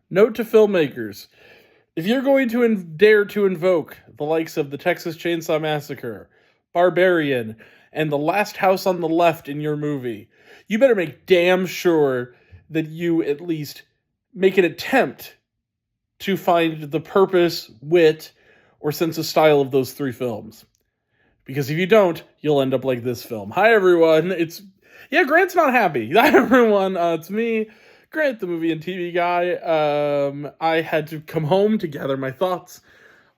Note to filmmakers: if you're going to dare to invoke the likes of the Texas Chainsaw Massacre, Barbarian, and The Last House on the Left in your movie, you better make damn sure that you at least make an attempt to find the purpose, wit, or sense of style of those three films. Because if you don't, you'll end up like this film. Hi, everyone. Grant's not happy. Hi, everyone. It's me, Grant, the movie and TV guy. I had to come home to gather my thoughts.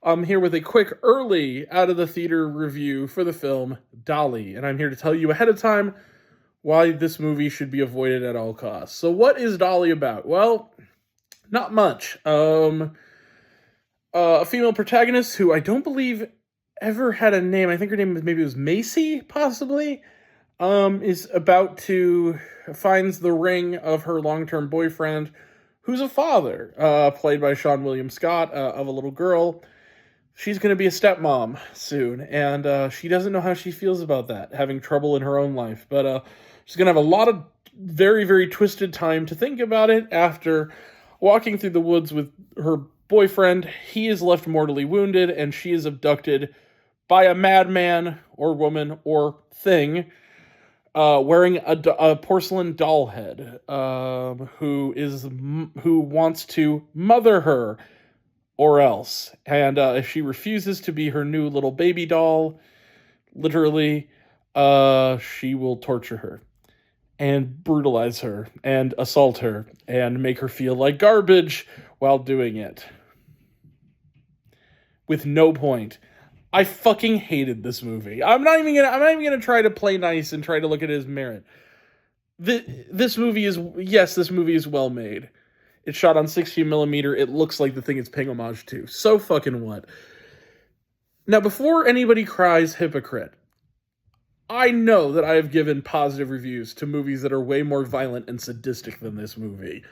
I'm here with a quick early out of the theater review for the film Dolly, and I'm here to tell you ahead of time why this movie should be avoided at all costs. So what is Dolly about? Well, not much. A female protagonist who I don't believe ever had a name. I think her name was Macy, possibly. Is about to finds the ring of her long-term boyfriend, who's a father, played by Sean William Scott, of a little girl. She's going to be a stepmom soon, and she doesn't know how she feels about that, having trouble in her own life. But she's going to have a lot of very, very twisted time to think about it after walking through the woods with her boyfriend. He is left mortally wounded, and she is abducted by a madman or woman or thing wearing a porcelain doll head, who wants to mother her or else. And if she refuses to be her new little baby doll, literally, she will torture her and brutalize her and assault her and make her feel like garbage while doing it. With no point. I fucking hated this movie. I'm not even gonna try to play nice and try to look at his merit. This movie is well made. It's shot on 16mm. It looks like the thing it's paying homage to. So fucking what? Now, before anybody cries hypocrite, I know that I have given positive reviews to movies that are way more violent and sadistic than this movie.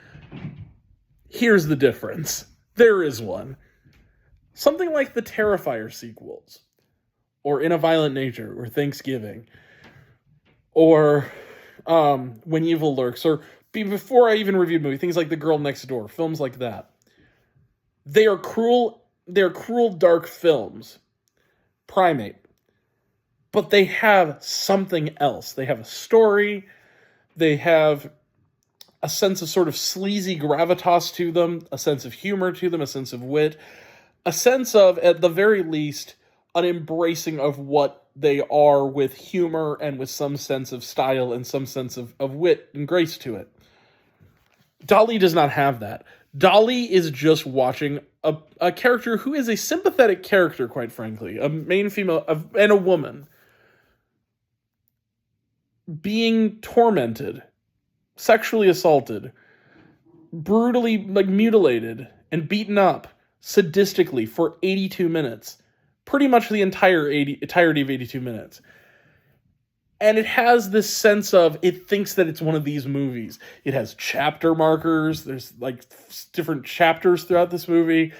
Here's the difference. There is one. Something like the Terrifier sequels, or In a Violent Nature, or Thanksgiving, or When Evil Lurks, or before I even reviewed movie, things like The Girl Next Door, films like that. They are cruel, dark films. Primate. But they have something else. They have a story. They have a sense of sort of sleazy gravitas to them, a sense of humor to them, a sense of wit, a sense of, at the very least, an embracing of what they are with humor and with some sense of style and some sense of wit and grace to it. Dolly does not have that. Dolly is just watching a character who is a sympathetic character, quite frankly, a main female and a woman, being tormented, sexually assaulted, brutally mutilated, and beaten up sadistically for 82 minutes. Pretty much the entirety of 82 minutes. And it has this sense of, it thinks that it's one of these movies. It has chapter markers. There's different chapters throughout this movie.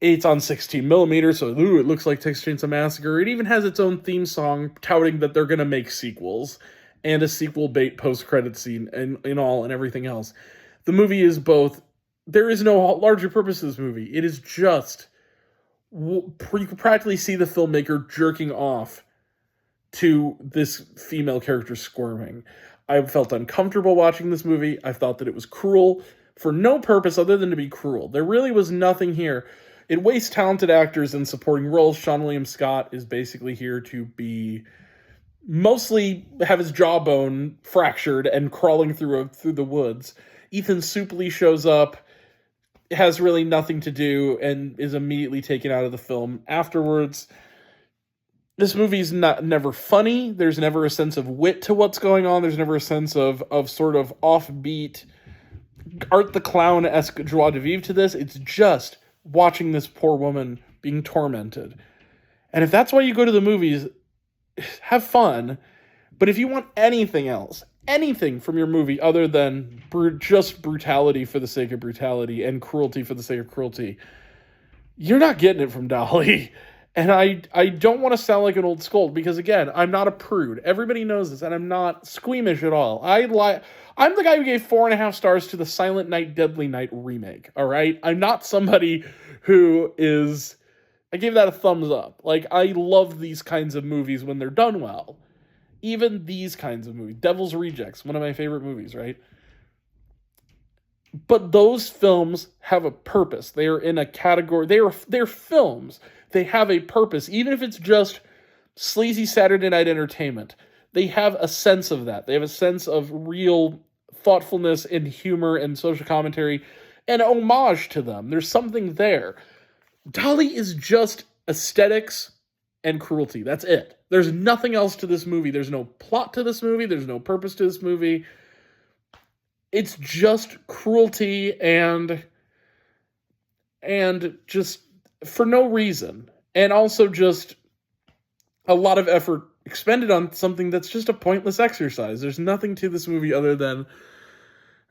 It's on 16mm, so it looks like Texas Chainsaw Massacre. It even has its own theme song touting that they're going to make sequels and a sequel bait post-credit scene and everything else. The movie is both. There is no larger purpose to this movie. It is just, you can practically see the filmmaker jerking off to this female character squirming. I felt uncomfortable watching this movie. I thought that it was cruel for no purpose other than to be cruel. There really was nothing here. It wastes talented actors in supporting roles. Sean William Scott is basically here to be mostly have his jawbone fractured and crawling through the woods. Ethan Suplee shows up, has really nothing to do, and is immediately taken out of the film afterwards. This movie's never funny. There's never a sense of wit to what's going on. There's never a sense of sort of offbeat Art the Clown-esque joie de vivre to this. It's just watching this poor woman being tormented. And if that's why you go to the movies, have fun. But if you want anything else, anything from your movie other than just brutality for the sake of brutality and cruelty for the sake of cruelty, you're not getting it from Dolly. And I don't want to sound like an old scold because, again, I'm not a prude. Everybody knows this, and I'm not squeamish at all. I'm the guy who gave 4.5 stars to the Silent Night, Deadly Night remake. All right, I'm not somebody who is. I gave that a thumbs up. Like, I love these kinds of movies when they're done well. Even these kinds of movies, Devil's Rejects, one of my favorite movies, right? But those films have a purpose. They are in a category. They're films. They have a purpose, even if it's just sleazy Saturday night entertainment. They have a sense of that. They have a sense of real thoughtfulness and humor and social commentary and homage to them. There's something there. Dolly is just aesthetics and cruelty. That's it. There's nothing else to this movie. There's no plot to this movie. There's no purpose to this movie. It's just cruelty and just for no reason. And also just a lot of effort expended on something that's just a pointless exercise. There's nothing to this movie other than,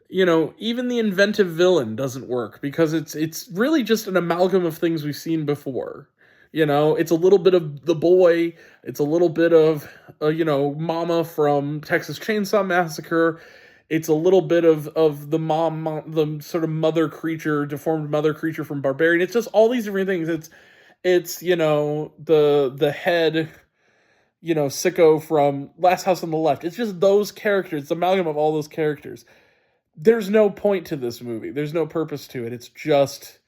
even the inventive villain doesn't work because it's really just an amalgam of things we've seen before. It's a little bit of the boy, it's a little bit of Mama from Texas Chainsaw Massacre. It's a little bit of the the sort of deformed mother creature from Barbarian. It's just all these different things. It's the head, sicko from Last House on the Left. It's just those characters. It's an amalgam of all those characters. There's no point to this movie. There's no purpose to it. It's just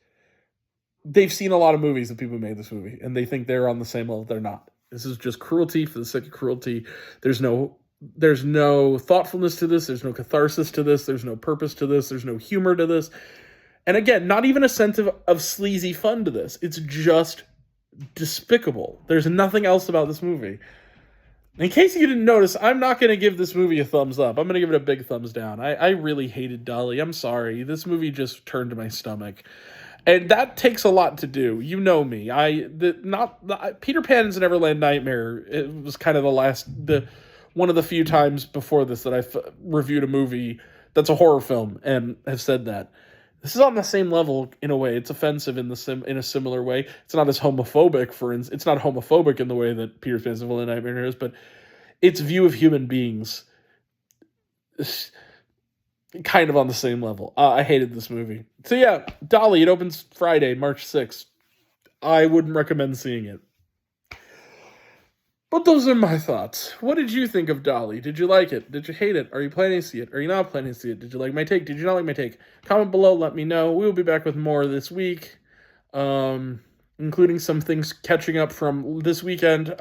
they've seen a lot of movies of people who made this movie, and they think they're on the same level. They're not. This is just cruelty for the sake of cruelty. There's no thoughtfulness to this. There's no catharsis to this. There's no purpose to this. There's no humor to this. And again, not even a sense of sleazy fun to this. It's just despicable. There's nothing else about this movie. In case you didn't notice, I'm not going to give this movie a thumbs up. I'm going to give it a big thumbs down. I really hated Dolly. I'm sorry. This movie just turned to my stomach. And that takes a lot to do. You know me. Peter Pan's Neverland Nightmare. It was kind of one of the few times before this that I've reviewed a movie that's a horror film and have said that. This is on the same level in a way. It's offensive in a similar way. It's not as homophobic, it's not homophobic in the way that Peter Pan's Neverland Nightmare is, but its view of human beings is kind of on the same level. I hated this movie. So yeah, Dolly, it opens Friday, March 6th. I wouldn't recommend seeing it. But those are my thoughts. What did you think of Dolly? Did you like it? Did you hate it? Are you planning to see it? Are you not planning to see it? Did you like my take? Did you not like my take? Comment below, let me know. We will be back with more this week, including some things catching up from this weekend.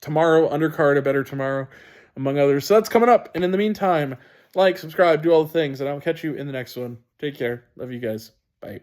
Tomorrow, undercard, A Better Tomorrow, among others. So that's coming up. And in the meantime, like, subscribe, do all the things, and I'll catch you in the next one. Take care. Love you guys. Bye.